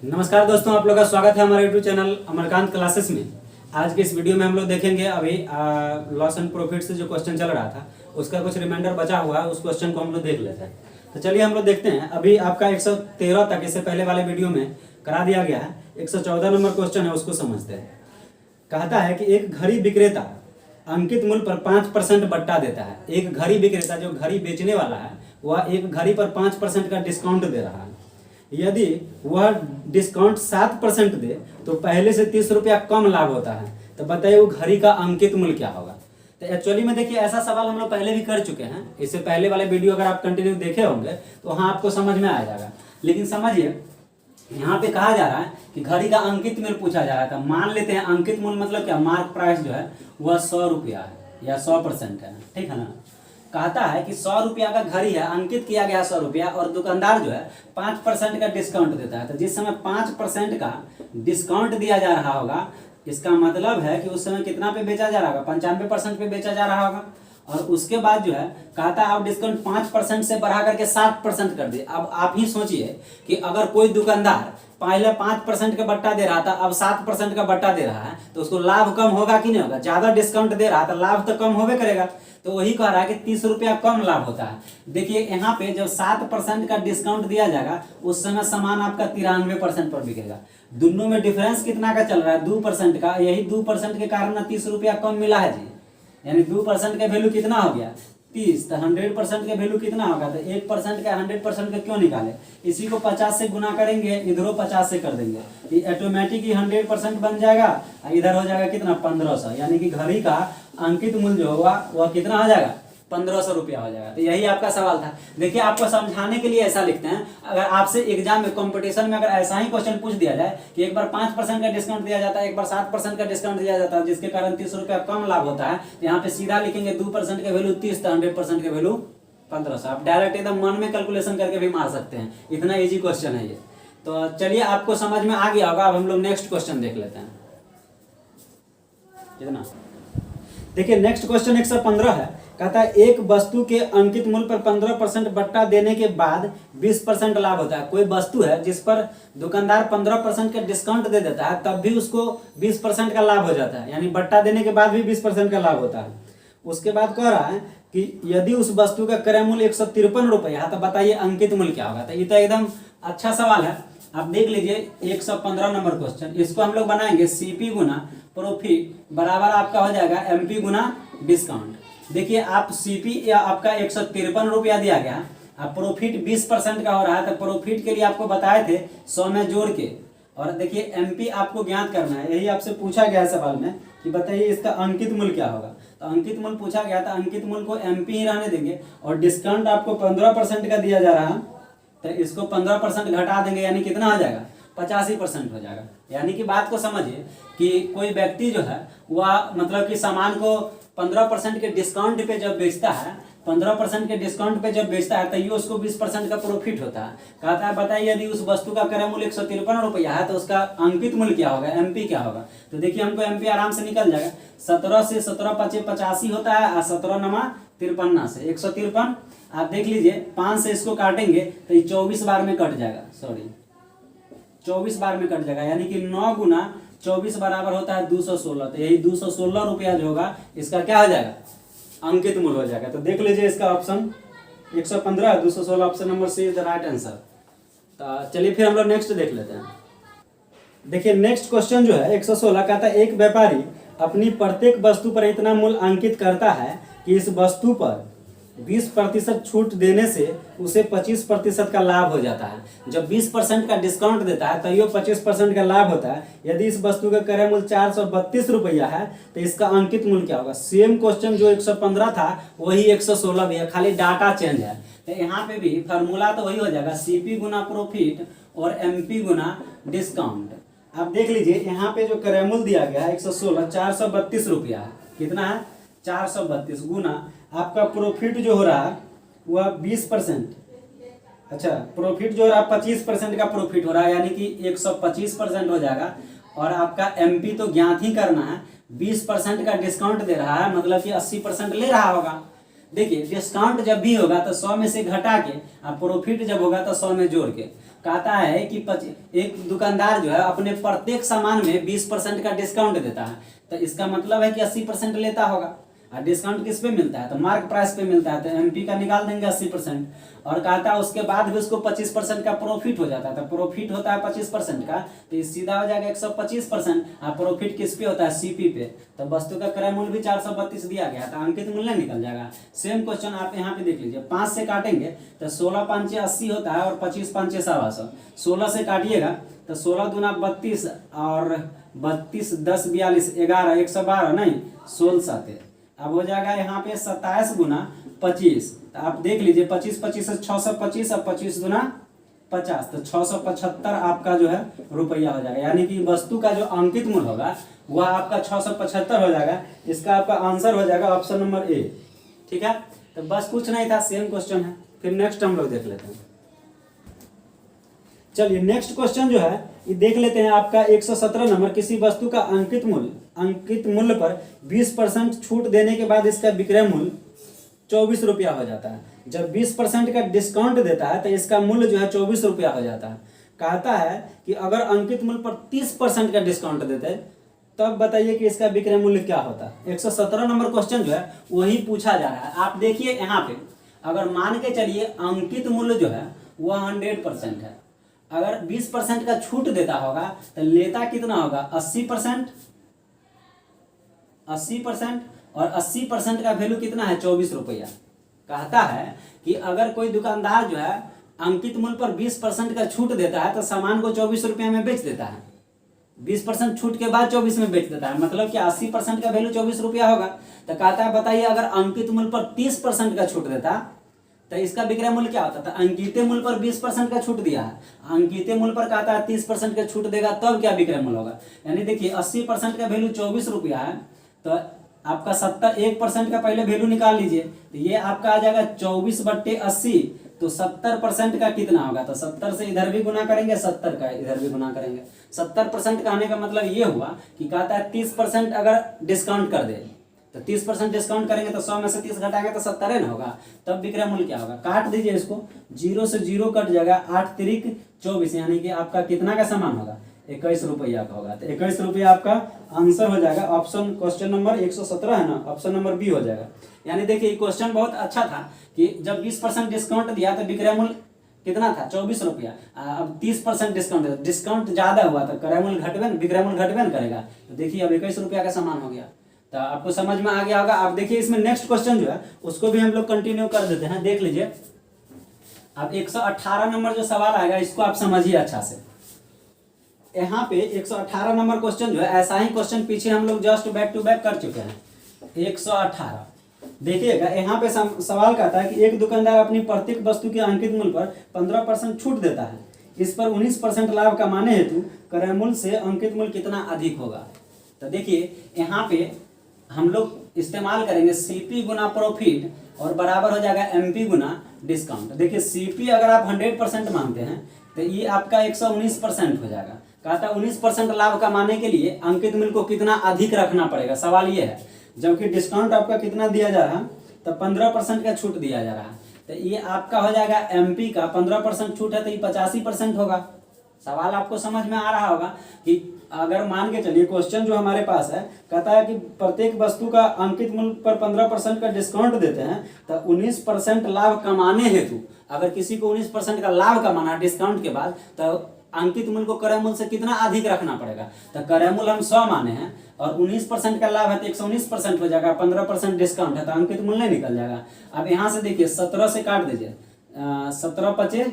नमस्कार दोस्तों, आप लोग का स्वागत है हमारे यूट्यूब चैनल अमरकांत क्लासेस में। आज के इस वीडियो में हम लोग देखेंगे अभी लॉस एंड प्रॉफिट से जो क्वेश्चन चल रहा था उसका कुछ रिमाइंडर बचा हुआ है, उस क्वेश्चन को हम लोग देख लेते हैं। तो चलिए हम लोग देखते हैं। अभी आपका 113 तक इससे पहले वाले वीडियो में करा दिया गया है। 114 नंबर क्वेश्चन है, उसको समझते हैं। कहता है कि एक घड़ी विक्रेता अंकित मूल्य पर 5% बट्टा देता है। एक घड़ी विक्रेता जो घड़ी बेचने वाला है वह एक घड़ी पर 5% का डिस्काउंट दे रहा है। यदि वह डिस्काउंट 7% दे तो पहले से 30 रुपया कम लाभ होता है। तो बताइए वो घड़ी का अंकित मूल्य क्या होगा। तो एक्चुअली में देखिए, ऐसा सवाल हम लोग पहले भी कर चुके हैं। इससे पहले वाले वीडियो अगर आप कंटिन्यू देखे होंगे तो वहाँ आपको समझ में आ जाएगा। लेकिन समझिए, यहाँ पे कहा जा रहा है कि घड़ी का अंकित मूल्य पूछा जा रहा था। मान लेते हैं अंकित मूल्य मतलब क्या, मार्क प्राइस जो है वह 100 रुपया है या 100% है, ठीक है ना। कहता है कि 100 रुपया का घड़ी है, अंकित किया गया 100 रुपया, और दुकानदार जो है 5% का डिस्काउंट देता है। तो जिस समय 5% का डिस्काउंट दिया जा रहा होगा, इसका मतलब है कि उस समय कितना पे बेचा जा रहा होगा, 95% पे बेचा जा रहा होगा। और उसके बाद जो है कहता है आप डिस्काउंट 5% से बढ़ा करके 7% कर दे। अब आप ही सोचिए कि अगर कोई दुकानदार पहले 5% का बट्टा दे रहा था, अब 7% का बट्टा दे रहा है, तो उसको लाभ कम होगा कि नहीं होगा। ज्यादा डिस्काउंट दे रहा था, लाभ तो कम होबे करेगा। तो वही कह रहा है कि 30 रुपया कम लाभ होता है। देखिए यहाँ पे जब 7% का डिस्काउंट दिया जाएगा उस समय सामान आपका 93% पर बिकेगा। दोनों में डिफरेंस कितना का चल रहा है, 2% का। यही 2% के कारण 30 रुपया कम मिला है जी। यानी 2% का वैल्यू कितना हो गया, 30। तो 100% का वैल्यू कितना होगा, तो 1% का 100% का क्यों निकाले। इसी को 50 से गुना करेंगे, इधरों 50 से कर देंगे, ये ऑटोमेटिक ही 100% बन जाएगा। इधर हो जाएगा कितना, 1500। यानी कि घड़ी का अंकित मूल्य जो होगा वह कितना हो जाएगा, 1500 रुपया हो जाएगा। तो यही आपका सवाल था। देखिए आपको समझाने के लिए ऐसा लिखते हैं। अगर आपसे एग्जाम में कंपटीशन में अगर ऐसा ही क्वेश्चन पूछ दिया जाए कि एक बार 5% का डिस्काउंट दिया जाता है, एक बार 7% का डिस्काउंट दिया जाता है, जिसके कारण 30 रुपया कम लाभ होता है, तो यहाँ पे सीधा लिखेंगे 2% का वैल्यू 30, तो 100% का वैल्यू 1500। आप डायरेक्ट एकदम मन में कैलकुलेशन करके भी मार सकते हैं, इतना ईजी क्वेश्चन है ये। तो चलिए आपको समझ में आ गया होगा। अब हम लोग नेक्स्ट क्वेश्चन देख लेते हैं। कितना देखिए, नेक्स्ट क्वेश्चन 115 है। कहता है एक वस्तु के अंकित मूल्य पर 15% बट्टा देने के बाद 20% लाभ होता है। कोई वस्तु है जिस पर दुकानदार 15% का डिस्काउंट दे देता है, तब भी उसको 20% का लाभ हो जाता है। यानी बट्टा देने के बाद भी 20% का लाभ होता है। उसके बाद कह रहा है कि यदि उस वस्तु का क्रय मूल्य 153 रुपया है, तो बताइए अंकित मूल्य क्या होगा। तो ये तो एकदम अच्छा सवाल है। आप देख लीजिए 115 नंबर क्वेश्चन। इसको हम लोग बनाएंगे सीपी गुना प्रॉफिट बराबर आपका हो जाएगा एमपी गुना डिस्काउंट। देखिए आप सीपी या आपका 153 रुपया दिया गया, अब प्रॉफिट 20% का हो रहा है। तो प्रॉफिट के लिए आपको बताए थे 100 में जोड़ के, और देखिए एमपी आपको ज्ञात करना है। यही आपसे पूछा गया है सवाल में कि बताइए इसका अंकित मूल्य क्या होगा। तो अंकित मूल्य पूछा गया था, अंकित मूल्य को एमपी ही रहने देंगे, और डिस्काउंट आपको 15% का दिया जा रहा है, तो इसको 15% घटा देंगे, यानी कितना हो जाएगा, 85% हो जाएगा। यानी कि बात को समझिए कि कोई व्यक्ति जो है वह मतलब कि सामान को 15% के डिस्काउंट पे जब बेचता है, 15% के डिस्काउंट पे जब बेचता है, तो ये उसको 20% का प्रॉफिट होता है। कहता है बताइए यदि उस वस्तु का क्रय मूल्य 153 रुपया है, तो उसका अंकित मूल्य क्या होगा, एमपी क्या होगा। तो देखिए हमको एमपी आराम से निकल जाएगा। 17 से 17 5 85 होता है, और 17 नमा 53 से 153। आप देख लीजिए 5 से इसको काटेंगे तो ये 24 बार में कट जाएगा, 24 बार में कट जाएगा। यानी कि 9 गुना 24 बराबर होता है 216। तो यही 216 रुपया जो होगा इसका क्या हो जाएगा, अंकित मूल्य हो जाएगा। तो देख लीजिए इसका option 115 216 option number C is the right answer. तो चलिए फिर हम लोग नेक्स्ट देख लेते हैं। देखिए नेक्स्ट क्वेश्चन जो है 116 कहता है एक व्यापारी अपनी प्रत्येक वस्तु पर इतना मूल्य अंकित करता है कि इस वस्तु पर 20% छूट देने से उसे 25% का लाभ हो जाता है। जब 20% का डिस्काउंट देता है तो ये 25% का लाभ होता है। यदि इस वस्तु का क्रय मूल्य 432 रुपया है, तो इसका अंकित मूल्य क्या होगा। सेम क्वेश्चन जो 115 था वही 116 भी है, खाली डाटा चेंज है। तो यहाँ पे भी फार्मूला तो वही हो जाएगा, सीपी गुना प्रॉफिट और एमपी गुना डिस्काउंट। आप देख लीजिए यहाँ पे जो क्रय मूल्य दिया गया है 116 432 रुपया है। कितना है, 432 गुना आपका प्रॉफिट जो हो रहा है वह 20%, अच्छा प्रॉफिट जो हो रहा है 25% का प्रॉफिट हो रहा है, यानी कि 125% हो जाएगा। और आपका एमपी तो ज्ञात ही करना है, 20% का डिस्काउंट दे रहा है, मतलब कि 80% ले रहा होगा। देखिए डिस्काउंट जब भी होगा तो 100 में से घटा के, और प्रॉफिट जब होगा तो 100 में जोड़ के। कहता है कि एक दुकानदार जो है अपने प्रत्येक सामान में 20% का डिस्काउंट देता है, तो इसका मतलब है कि 80% लेता होगा। और डिस्काउंट किस पे मिलता है, तो मार्क प्राइस पे मिलता है, तो एमपी का निकाल देंगे 80%। और कहता है उसके बाद भी उसको 25% का प्रॉफिट हो जाता है, तो प्रॉफिट होता है 25% का, तो ये सीधा हो जाएगा 125%। और प्रॉफिट किस पे होता है, सीपी पे। तो वस्तु का क्रय मूल्य भी 432 दिया गया, तो अंकित मूल्य निकल जाएगा। सेम क्वेश्चन आप यहाँ पे देख लीजिए, 5 से काटेंगे तो 16 5 80 होता है, और 25 5 125। 16 से काटिएगा तो 16 दूना 32, और 32 10 42 11 112 नहीं 16 7। अब हो जाएगा यहाँ पे 27 गुना 25। तो आप देख लीजिए 25 25 से 625, और 25 गुना 50, तो 675 आपका जो है रुपया हो जाएगा। यानी कि वस्तु का जो अंकित मूल्य होगा वह आपका 675 हो जाएगा। इसका आपका आंसर हो जाएगा ऑप्शन नंबर ए। ठीक है, तो बस कुछ नहीं था, सेम क्वेश्चन है। फिर नेक्स्ट हम लोग देख लेते हैं। चलिए नेक्स्ट क्वेश्चन जो है ये देख लेते हैं। आपका 117 नंबर, किसी वस्तु का अंकित मूल्य पर 20% छूट देने के बाद इसका विक्रय मूल्य 24 रुपया हो जाता है। जब 20% का डिस्काउंट देता है तो इसका मूल्य जो है 24 रुपया हो जाता है। कहता है कि अगर अंकित मूल्य पर 30% का डिस्काउंट देते तब बताइए कि इसका विक्रय मूल्य क्या होता है। 117 नंबर क्वेश्चन जो है वही पूछा जा रहा है। आप देखिए यहाँ पे, अगर मान के चलिए अंकित मूल्य जो है वह 100% है, अगर 20% का छूट देता होगा तो लेता कितना होगा, 80%। और 80% का वैल्यू कितना है, 24 रुपया। कहता है कि अगर कोई दुकानदार जो है अंकित मूल्य पर 20% का छूट देता है तो सामान को 24 रुपये में बेच देता है। 20% छूट के बाद 24 में बेच देता है, मतलब कि 80% का वैल्यू 24 रुपया होगा। तो कहता है बताइए अगर अंकित मूल्य पर 30% का छूट देता तो इसका विक्रय मूल्य क्या होता था। अंकित मूल्य पर 20% का छूट दिया है, अंकित मूल्य पर कहता है 30% का छूट देगा, तब क्या विक्रय मूल्य होगा। यानी देखिए 80% का वैल्यू 24 रुपया है, तो आपका 1% का पहले वैल्यू निकाल लीजिए, तो ये आपका आ जाएगा 24/80। तो 70% का कितना होगा, तो 70 से इधर भी गुना करेंगे, 70 का इधर भी गुना करेंगे। 70% का आने का मतलब ये हुआ कि कहता है 30% अगर डिस्काउंट कर दे तो 30% डिस्काउंट करेंगे तो 100 में से 30 घटाएंगे तो 70 ना होगा, तब विक्रय मूल्य क्या होगा। काट दीजिए इसको, 0 से 0 कट जाएगा, 8 तिरिक 24, यानी कि आपका कितना का सामान होगा, 21 रुपया का होगा। तो 21 रुपया आपका आंसर हो जाएगा। ऑप्शन क्वेश्चन नंबर 117 है ना, ऑप्शन नंबर बी हो जाएगा। यानी देखिए क्वेश्चन बहुत अच्छा था कि जब 20% डिस्काउंट दिया तो विक्रय मूल्य कितना था, 24 रुपया। अब 30% डिस्काउंट ज्यादा हुआ तो विक्रय मूल्य घटबे न करेगा। तो देखिए अब 21 रुपया का सामान हो गया। तो आपको समझ में आ गया होगा। आप देखिए इसमें नेक्स्ट क्वेश्चन जो है उसको भी हम लोग कंटिन्यू कर देते हैं। देख लीजिए, अब 118 नंबर जो सवाल आएगा इसको आप समझिए अच्छा से। यहाँ पे 118 नंबर क्वेश्चन जो है, ऐसा ही क्वेश्चन पीछे हम लोग जस्ट बैक टू बैक कर चुके हैं। 118 देखिएगा, यहाँ पे सवाल कहता है कि एक दुकानदार अपनी प्रत्येक वस्तु के अंकित मूल्य पर 15% छूट देता है। इस पर 19% लाभ कमाने हेतु क्रय मूल्य से अंकित मूल्य कितना अधिक होगा। तो देखिए यहाँ पे हम लोग इस्तेमाल करेंगे सीपी गुना प्रॉफिट, और बराबर हो जाएगा एमपी गुना डिस्काउंट। देखिए सीपी अगर आप 100% मानते हैं तो ये आपका 119% हो जाएगा। कहता है 19% लाभ कमाने के लिए अंकित मूल्य को कितना अधिक रखना पड़ेगा, सवाल ये है। जबकि डिस्काउंट आपका कितना दिया जा रहा है, तो 15% का छूट दिया जा रहा है। तो ये आपका हो जाएगा एमपी का 15% छूट है तो ये 85% होगा। सवाल आपको समझ में आ रहा होगा कि अगर मान के चलिए क्वेश्चन जो हमारे पास है कहता है कि प्रत्येक वस्तु का अंकित मूल्य पर 15% का डिस्काउंट देते हैं तो 19% लाभ कमाने हेतु, अगर किसी को 19% का लाभ कमाना डिस्काउंट के बाद, तो अंकित मूल्य को क्रय मूल्य से कितना अधिक रखना पड़ेगा। तो क्रय मूल्य हम 100 माने हैं और 19% का लाभ है तो 119% हो जाएगा, 15% डिस्काउंट है तो अंकित मूल्य नहीं निकल जाएगा। अब यहाँ से देखिए 17 से काट दीजिए, 17 पचे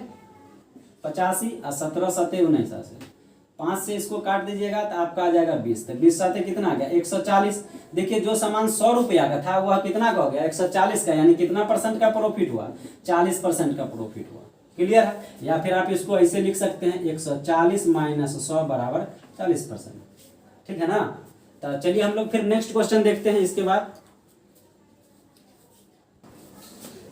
85 और 17 सते 79, 5 से इसको काट दीजिएगा तो आपका आ जाएगा 20। तो 20 साथे कितना आ गया, 140। देखिए जो सामान 100 रुपया का था वह कितना का हो गया, 140 का, यानी कितना परसेंट का प्रॉफिट हुआ, 40% का प्रॉफिट हुआ। क्लियर है। या फिर आप इसको ऐसे लिख सकते हैं 140 माइनस 100 बराबर 40%। ठीक है ना। तो चलिए हम लोग फिर नेक्स्ट क्वेश्चन देखते हैं इसके बाद।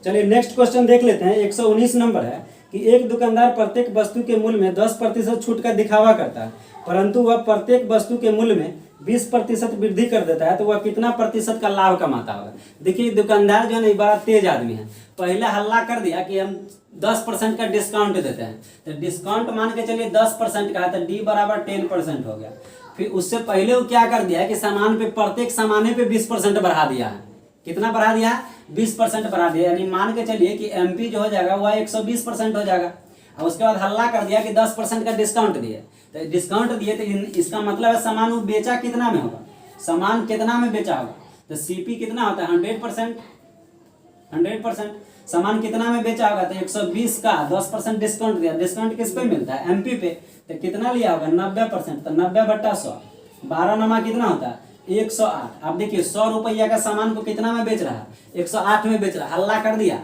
चलिए नेक्स्ट क्वेश्चन देख लेते हैं। 119 नंबर है कि एक दुकानदार प्रत्येक वस्तु के मूल्य में 10% छूट का दिखावा करता है, परंतु वह प्रत्येक वस्तु के मूल्य में 20% वृद्धि कर देता है तो वह कितना प्रतिशत का लाभ कमाता होगा। देखिए दुकानदार जो है ना बड़ा तेज आदमी है, पहले हल्ला कर दिया कि हम 10% का डिस्काउंट देते हैं, तो डिस्काउंट मान के चलिए 10% का है तो डी बराबर 10% हो गया। फिर उससे पहले वो क्या कर दिया कि सामान पे, प्रत्येक सामाने पे 20% बढ़ा दिया है। कितना बढ़ा दिया? 20% बढ़ा दिया, यानी मान के चलिए कि एमपी जो हो जाएगा वह 120% हो जाएगा। और उसके बाद हल्ला कर दिया कि 10% का डिस्काउंट दिए, तो डिस्काउंट दिए तो इसका मतलब है सामान वो बेचा कितना में होगा, सामान कितना में बेचा होगा, तो सीपी कितना होता है 100%। 100% सामान कितना में बेचा होगा, तो 120 का 10% डिस्काउंट दिया। डिस्काउंट किस पे मिलता है? एमपी पे। तो कितना लिया होगा? 90%। तो 90/100, 12 नमा कितना होता है? 108। अब देखिए 100 रुपया का सामान को कितना में बेच रहा है? 108 में बेच रहा है। हल्ला कर दिया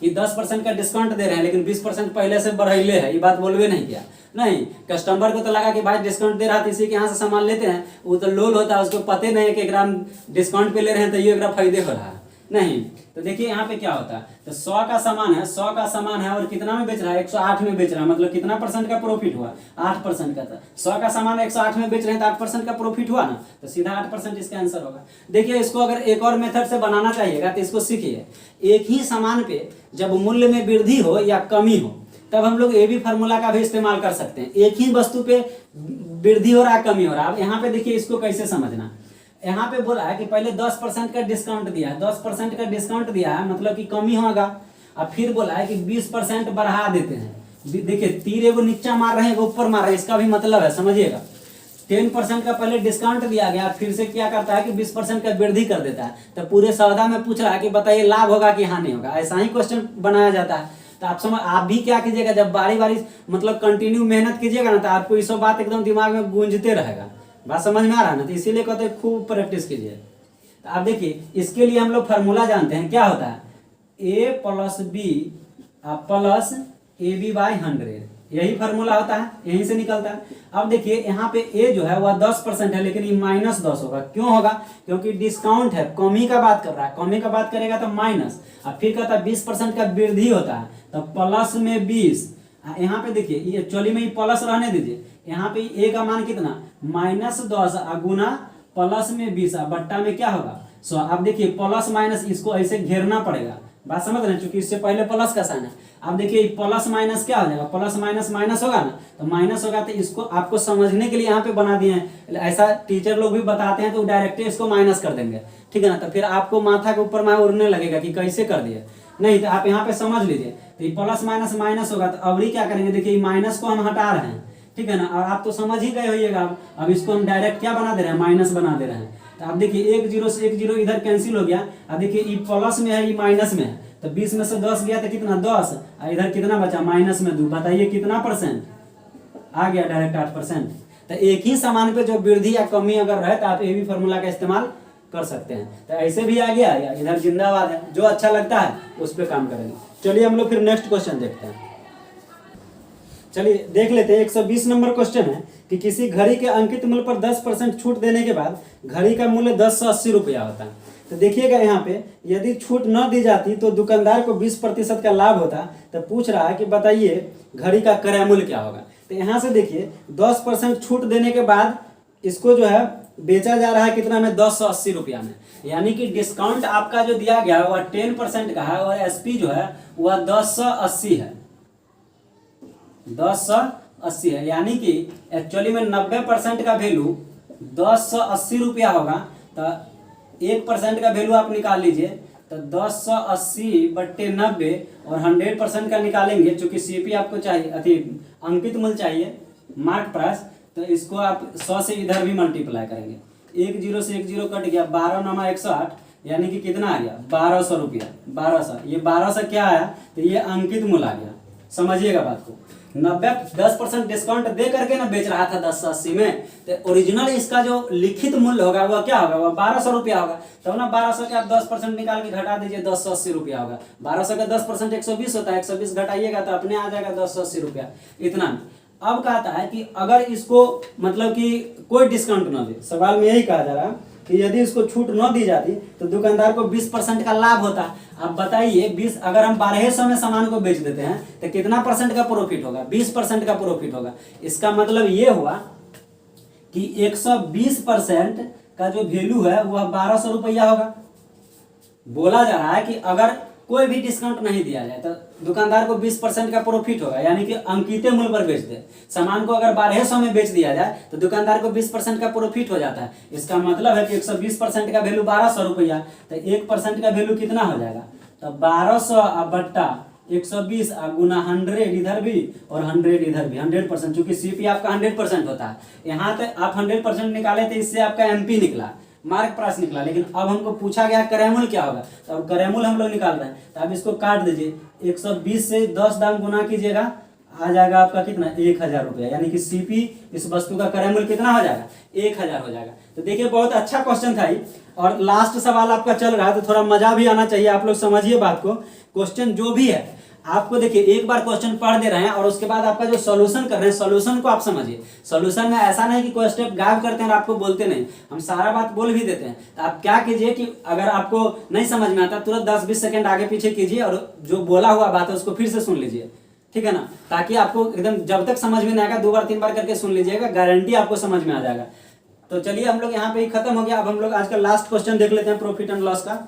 कि 10% का डिस्काउंट दे रहे हैं, लेकिन 20% पहले से बढ़ाइले है, ये बात बोलवे नहीं किया। नहीं, कस्टमर को तो लगा कि भाई डिस्काउंट दे रहा है, इसी के यहाँ से सामान लेते हैं, वो तो लोल होता है, उसको पते नहीं है कि ग्राम डिस्काउंट पे ले रहे हैं तो ये ग्राम फायदे हो रहा है। नहीं, तो देखिए यहाँ पे क्या होता है, तो 100 का सामान है, 100 का सामान है और कितना में बेच रहा है? 108 में बेच रहा है, मतलब कितना परसेंट का प्रॉफिट हुआ? 8% का था। 100 का सामान 108 में बेच रहे हैं तो 8% का प्रॉफिट हुआ ना, तो सीधा 8% इसका आंसर होगा। देखिए इसको अगर एक और मेथड से बनाना चाहिएगा तो इसको सीखिए। एक ही सामान पे जब मूल्य में वृद्धि हो या कमी हो तब हम लोग AB फार्मूला का भी इस्तेमाल कर सकते हैं। एक ही वस्तु पे वृद्धि हो रहा है, कमी हो रहा है। अब यहाँ पे देखिए इसको कैसे समझना। यहाँ पे बोला है कि पहले 10% का डिस्काउंट दिया है, 10% का डिस्काउंट दिया है मतलब कि कमी होगा। अब फिर बोला है कि 20% बढ़ा देते हैं। देखिए तीर एगो नीचा मार रहे हैं, एगो ऊपर मार रहे हैं, इसका भी मतलब है, समझिएगा। 10% का पहले डिस्काउंट दिया गया, फिर से क्या करता है कि 20% का वृद्धि कर देता है। तो पूरे सौदा में पूछ रहा है कि बताइए लाभ होगा कि हानि होगा। ऐसा ही क्वेश्चन बनाया जाता है। तो आप भी क्या कीजिएगा, जब बारी बारी मतलब कंटिन्यू मेहनत कीजिएगा ना, तो आपको ये सब बात एकदम दिमाग में गूंजते रहेगा। बात समझ में आ रहा है ना, तो इसीलिए कहते हैं खूब प्रैक्टिस कीजिए। तो आप देखिए इसके लिए हम लोग फार्मूला जानते हैं, क्या होता है? A + B प्लस AB/100, यही फार्मूला होता है, यहीं से निकलता है। अब देखिए यहाँ पे A जो है वह 10% है, लेकिन ये -10 होगा। क्यों होगा? क्योंकि डिस्काउंट है, कमी का बात कर रहा है, कमी का बात करेगा तो माइनस। अब फिर कहता है 20% का वृद्धि होता है तो प्लस में 20। यहाँ पे देखिए ये एक्चुअली में प्लस रहने दीजिए, यहाँ पे A का मान कितना? -10 गुना प्लस में 20 बट्टा में क्या होगा? 100। अब देखिए प्लस माइनस इसको ऐसे घेरना पड़ेगा, बात समझ रहे हैं, क्योंकि इससे पहले प्लस का साइन है। अब देखिए प्लस माइनस क्या हो जाएगा? प्लस माइनस माइनस होगा ना, तो माइनस होगा। तो इसको आपको समझने के लिए यहाँ पे बना दिए हैं, ऐसा टीचर लोग भी बताते हैं तो डायरेक्ट इसको माइनस कर देंगे, ठीक है ना। तो फिर आपको माथा के ऊपर में उड़ने लगेगा कि कैसे कर दिए। नहीं, तो आप यहाँ पे समझ लीजिए, तो ये प्लस माइनस माइनस होगा। तो अभी क्या करेंगे, देखिए माइनस को हम हटा रहे हैं, ठीक है ना, और आप तो समझ ही गए होइएगा। अब इसको हम डायरेक्ट क्या बना दे रहे हैं? माइनस बना दे रहे हैं। तो आप देखिए 1 0 से 1 0 इधर कैंसिल हो गया। अब देखिए ये प्लस में है, ये माइनस में है, तो 20 में से 10 गया तो कितना? 10। इधर कितना बचा? माइनस में 2। बताइए कितना परसेंट आ गया? डायरेक्ट 8%। तो एक ही सामान पे जो वृद्धि या कमी अगर रहे तो आप AB फार्मूला का इस्तेमाल कर सकते हैं। तो ऐसे भी आ गया, या इधर जिंदाबाद है, जो अच्छा लगता है उस पर काम करेंगे। चलिए हम लोग फिर नेक्स्ट क्वेश्चन देखते हैं। चलिए देख लेते हैं। 120 नंबर क्वेश्चन है कि किसी घड़ी के अंकित मूल्य पर 10% छूट देने के बाद घड़ी का मूल्य 1080 रुपया होता है। तो देखिएगा यहाँ पे यदि छूट न दी जाती तो दुकानदार को 20% का लाभ होता। तो पूछ रहा है कि बताइए घड़ी का क्रय मूल्य क्या होगा। तो यहाँ से देखिए 10% छूट देने के बाद इसको जो है बेचा जा रहा है कितना में? 1080 रुपया में। यानी कि डिस्काउंट आपका जो दिया गया है वह 10% का है और SP जो है वह 1080 है, 1080 है। यानी कि एक्चुअली में 90% का वैल्यू 1080 रुपया होगा। तो 1% का वैल्यू आप निकाल लीजिए, तो 1080/90 और 100% का निकालेंगे, चूंकि CP आपको चाहिए, अति अंकित मूल्य चाहिए, मार्क प्राइस। तो इसको आप 100 से इधर भी मल्टीप्लाई करेंगे। 1 0 से 1 0 कट गया, 12 × 108, यानी कि कितना आ गया? 1200 रुपया। 1200, ये 1200 क्या आया? तो ये अंकित मूल्य आ गया। समझिएगा बात को। 10% डिस्काउंट दे करके ना बेच रहा था 1080 में, तो ओरिजिनल इसका जो लिखित मूल्य होगा वह क्या होगा? वह 1200 रुपया होगा। तो ना 1200 के आप 10% निकाल के घटा दीजिए, 1080 रुपया होगा। 1200 का 10% 120 होता है, 120 घटाइएगा तो अपने आ जाएगा 1080 रुपया, इतना। अब कहता है कि अगर इसको मतलब कि कोई डिस्काउंट न दे, सवाल में यही कहा जा रहा है कि यदि इसको छूट न दी जाती तो दुकानदार को 20% का लाभ होता। अब बताइए 20, अगर हम 1200 में सामान को बेच देते हैं तो कितना % का प्रॉफिट होगा? 20% का प्रॉफिट होगा। इसका मतलब ये हुआ कि 120% का जो वैल्यू है वह 1200 रुपया होगा। बोला जा रहा है कि अगर कोई भी डिस्काउंट नहीं दिया जाए तो दुकानदार को 20% का प्रॉफिट होगा, यानी कि अंकित मूल्य पर बेच दे। सामान को अगर 1200 में बेच दिया जाए तो दुकानदार को 20% का प्रॉफिट हो जाता है। इसका मतलब है कि 120% का वैल्यू 1200 रुपया, तो 1% का वैल्यू कितना हो जाएगा, तो 1200 बट्टा 120 गुना 100 इधर भी और 100 इधर भी, 100%, चूंकि सीपी आपका 100% होता है। यहाँ तक आप 100% निकाले थे, इससे आपका एमपी निकला, मार्क प्राइस निकला। लेकिन अब हमको पूछा गया क्रयमूल्य क्या होगा, तो अब क्रयमूल्य हम लोग निकाल रहे हैं। तो अब इसको काट दीजिए, 120 से 10 दाम गुना कीजिएगा, आ जाएगा आपका कितना, 1000 रुपया, यानी कि सीपी इस वस्तु का क्रयमूल्य कितना हो जाएगा, 1000 हो जाएगा। तो देखिए बहुत अच्छा क्वेश्चन था ये, और लास्ट सवाल आपका चल रहा है तो थोड़ा मजा भी आना चाहिए, आप लोग समझिए बात को। क्वेश्चन जो भी है आपको देखिए, एक बार क्वेश्चन पढ़ दे रहे हैं और उसके बाद आपका जो सॉल्यूशन कर रहे हैं, सॉल्यूशन को आप समझिए। सॉल्यूशन में ऐसा नहीं कि कोई स्टेप गायब करते हैं और आपको बोलते नहीं, हम सारा बात बोल भी देते हैं। तो आप क्या कीजिए कि अगर आपको नहीं समझ में आता तुरंत 10-20 सेकंड आगे पीछे कीजिए और जो बोला हुआ बात है उसको फिर से सुन लीजिए, ठीक है ना, ताकि आपको एकदम जब तक समझ में नहीं आएगा 2 बार 3 बार करके सुन लीजिएगा, गारंटी आपको समझ में आ जाएगा। तो चलिए हम लोग यहाँ पे ही खत्म हो गया। अब हम लोग आज का लास्ट क्वेश्चन देख लेते हैं, प्रॉफिट एंड लॉस का।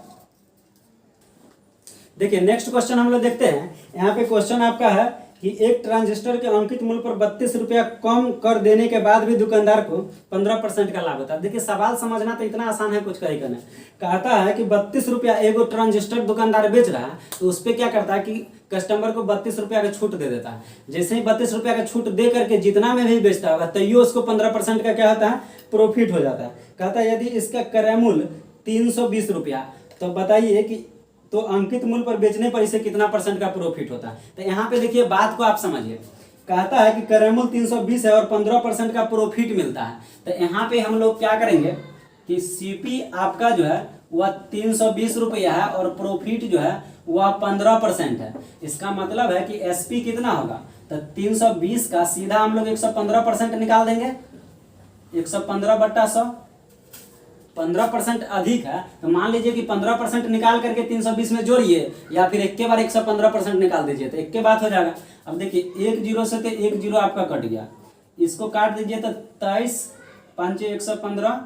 देखिए नेक्स्ट क्वेश्चन हम लोग देखते हैं। यहाँ पे क्वेश्चन आपका है कि एक ट्रांजिस्टर के अंकित मूल्य पर 32 रुपया कम कर देने के बाद भी दुकानदार को 15% का लाभ होता है। देखिए सवाल समझना तो इतना आसान है, कुछ कहीं करना। कहता है कि 32 रुपया एगो ट्रांजिस्टर दुकानदार बेच रहा है, तो उस पर क्या करता है कि कस्टमर को 32 रुपया का छूट दे देता है। जैसे ही 32 रुपया का छूट दे करके जितना में भी बेचता होगा तैयो उसको 15% का क्या होता है, प्रॉफिट हो जाता है। कहता है यदि इसका क्रय मूल्य 320 रुपया, तो बताइए कि तो अंकित मूल्य पर बेचने पर इसे कितना % का प्रॉफिट होता है। तो यहाँ पे देखिए बात को आप समझिए। कहता है कि क्रय मूल्य 320 है और 15% का प्रॉफिट मिलता है। तो यहाँ पे हम लोग क्या करेंगे कि सीपी आपका जो है वह 320 रुपया है और प्रॉफिट जो है वह 15% है। इसका मतलब है कि एसपी कितना होगा, तो 320 का सीधा हम लोग 115% निकाल देंगे, 115 बट्टा 100, 15% अधिक है तो मान लीजिए कि 15% निकाल करके 320 में जोड़िए, या फिर एक के बार 115% निकाल दीजिए, तो एक के बात हो जाएगा। अब देखिए 1 जीरो से तो 1 जीरो आपका कट गया, इसको काट दीजिए तो 23 5 115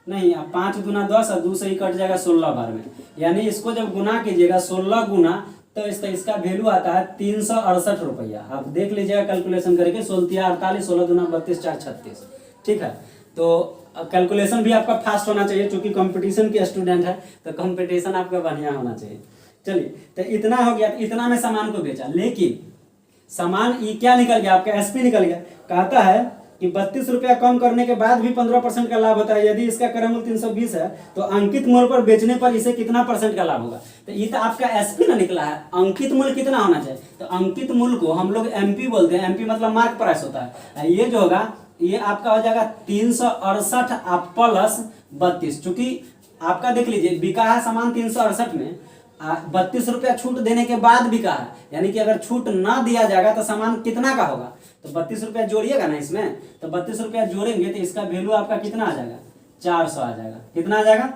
नहीं, अब 5 गुना 10 और 2 से ही कट जाएगा 16 बार में, यानी इसको जब गुना कीजिएगा 16 गुना तो इसका वैल्यू आता है 368 रुपया। आप देख लीजिएगा कैलकुलेशन करके, 16 48 16 दूना 32 4 36, ठीक है। तो कैलकुलेशन भी आपका फास्ट होना चाहिए, क्योंकि कंपटीशन के स्टूडेंट है तो कंपटीशन आपका बढ़िया होना चाहिए। चलिए तो इतना हो गया, इतना में सामान को बेचा, लेकिन सामान ये क्या निकल गया, आपका एसपी निकल गया। कहता है कि 32 रुपया कम करने के बाद भी 15% का लाभ होता है। यदि इसका क्रय मूल्य 320 है तो अंकित मूल्य पर बेचने पर इसे कितना % का लाभ होगा। तो ये तो आपका एसपी ना निकला है, अंकित मूल्य कितना होना चाहिए, तो अंकित मूल्य को हम लोग एमपी बोलते हैं, एमपी मतलब मार्क प्राइस होता है। ये जो होगा ये आपका हो जाएगा 368 प्लस 32, चूंकि आपका देख लीजिए बिका है सामान 368 में, 32 रुपया छूट देने के बाद बिका है, यानी कि अगर छूट ना दिया जाएगा तो सामान कितना का होगा, तो 32 रुपया जोड़िएगा ना इसमें, तो 32 रुपया जोड़ेंगे तो इसका वैल्यू आपका कितना आ जाएगा, 400 आ जाएगा। कितना आ जाएगा,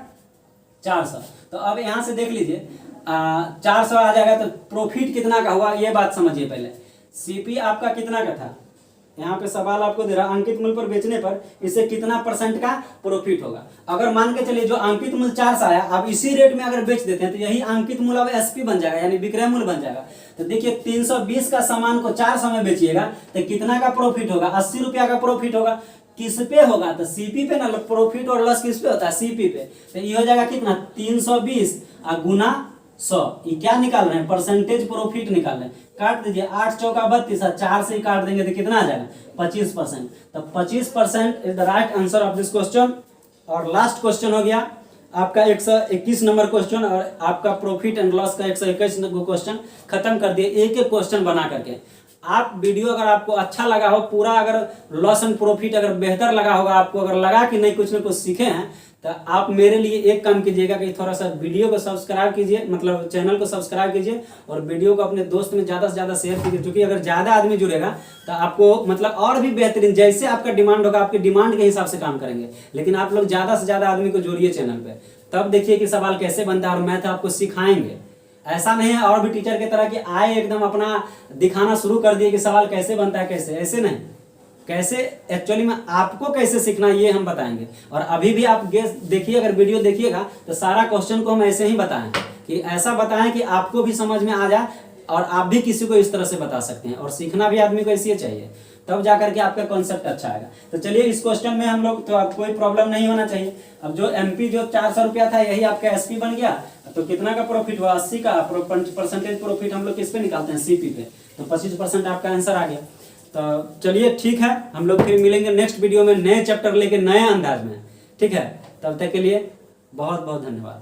400। तो अब यहाँ से देख लीजिए 400 आ जाएगा तो प्रॉफिट कितना का हुआ, ये बात समझिए पहले। सीपी आपका कितना का था, यहाँ पे सवाल आपको दे रहा अंकित मूल्य पर बेचने पर इसे कितना % का प्रॉफिट होगा। अगर मान के चलिए जो अंकित मूल्य 400 आया, आप इसी रेट में अगर बेच देते हैं तो यही अंकित मूल्य अब एसपी बन जाएगा, यानी विक्रय मूल्य बन जाएगा। तो देखिए 320 का सामान को 400 में बेचिएगा तो कितना का प्रॉफिट होगा, 80 रुपया का प्रॉफिट होगा। किस पे होगा, तो सीपी पे ना, प्रॉफिट और लॉस किस पे होता है, सीपी पे। तो ये हो जाएगा कितना, 320 गुना 100, ये क्या निकाल रहे हैं, परसेंटेज प्रॉफिट निकाल रहे हैं। काट दीजिए, 8 चौका 32, 4 से ही काट देंगे तो कितना आ जाएगा, 25%। तो 25% is the right answer of this question. और लास्ट क्वेश्चन हो गया आपका 121 नंबर क्वेश्चन, और आपका प्रॉफिट एंड लॉस का 121 क्वेश्चन खत्म कर दिए एक एक क्वेश्चन बना करके। आप वीडियो अगर आपको अच्छा लगा हो, पूरा अगर लॉस एंड प्रॉफिट अगर बेहतर लगा होगा, आपको अगर लगा कि नहीं कुछ न कुछ सीखे हैं, तो आप मेरे लिए एक काम कीजिएगा कि थोड़ा सा वीडियो को सब्सक्राइब कीजिए, मतलब चैनल को सब्सक्राइब कीजिए, और वीडियो को अपने दोस्त में ज़्यादा से ज़्यादा शेयर कीजिए, क्योंकि अगर ज़्यादा आदमी जुड़ेगा तो आपको मतलब और भी बेहतरीन, जैसे आपका डिमांड होगा आपकी डिमांड के हिसाब से काम करेंगे। लेकिन आप लोग ज़्यादा से ज़्यादा आदमी को जोड़िए चैनल पर, तब देखिए कि सवाल कैसे बनता है, और मैथ आपको सिखाएंगे। ऐसा नहीं है और भी टीचर की तरह कि आए एकदम अपना दिखाना शुरू कर दिए कि सवाल कैसे बनता है कैसे, ऐसे नहीं। कैसे एक्चुअली में आपको कैसे सीखना ये हम बताएंगे। और अभी भी आप गेस देखिए, अगर वीडियो देखिएगा तो सारा क्वेश्चन को हम ऐसे ही बताएं कि ऐसा बताएं कि आपको भी समझ में आ जाए और आप भी किसी को इस तरह से बता सकते हैं। और सीखना भी आदमी को इसलिए चाहिए, तब जाकर के आपका कॉन्सेप्ट अच्छा आएगा। तो चलिए इस क्वेश्चन में हम लोग, तो अब कोई प्रॉब्लम नहीं होना चाहिए। अब जो एमपी जो 400 रुपया था यही आपका एसपी बन गया, तो कितना का प्रॉफिट हुआ, 80 का परसेंटेज प्रॉफिट हम लोग किस पे निकालते हैं, सीपी पे, तो 25% आपका आंसर आ गया। तो चलिए ठीक है, हम लोग फिर मिलेंगे नेक्स्ट वीडियो में नए चैप्टर लेके नए अंदाज में। ठीक है, तब तक के लिए बहुत बहुत धन्यवाद।